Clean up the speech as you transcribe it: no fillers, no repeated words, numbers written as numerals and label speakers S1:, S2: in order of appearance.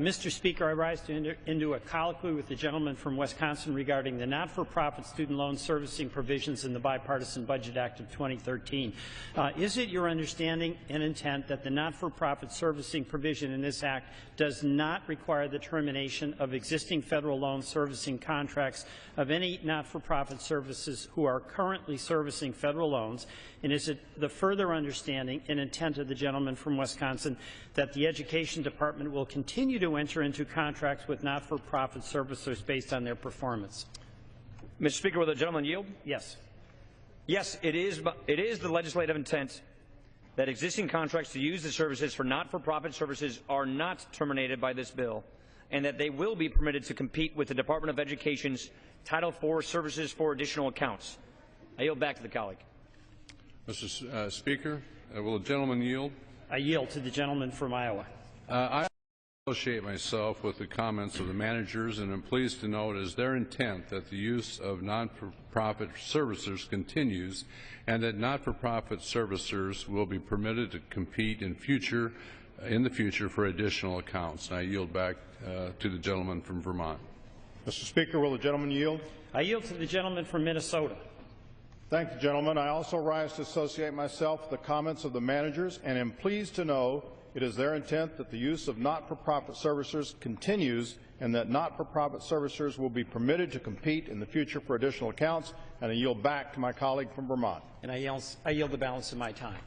S1: Mr. Speaker, I rise to enter into a colloquy with the gentleman from Wisconsin regarding the not-for-profit student loan servicing provisions in the Bipartisan Budget Act of 2013. Is it your understanding and intent that the not-for-profit servicing provision in this Act does not require the termination of existing federal loan servicing contracts of any not-for-profit services who are currently servicing federal loans? And is it the further understanding and intent of the gentleman from Wisconsin that the Education Department will continue to enter into contracts with not-for-profit servicers based on their performance?
S2: Mr. Speaker, will the gentleman yield?
S1: Yes.
S2: Yes, it is the legislative intent that existing contracts to use the services for not-for-profit services are not terminated by this bill, and that they will be permitted to compete with the Department of Education's Title IV services for additional accounts. I yield back to the colleague.
S3: Mr. Speaker, will the gentleman yield?
S1: I yield to the gentleman from Iowa.
S3: I associate myself with the comments of the managers, and am pleased to note it is their intent that the use of non-for-profit servicers continues, and that not-for-profit servicers will be permitted to compete in the future for additional accounts. And I yield back to the gentleman from Vermont.
S4: Mr. Speaker, will the gentleman yield?
S1: I yield to the gentleman from Minnesota.
S4: Thank you, gentlemen. I also rise to associate myself with the comments of the managers, and am pleased to know it is their intent that the use of not-for-profit servicers continues, and that not-for-profit servicers will be permitted to compete in the future for additional accounts. And I yield back to my colleague from Vermont.
S1: And I yield the balance of my time.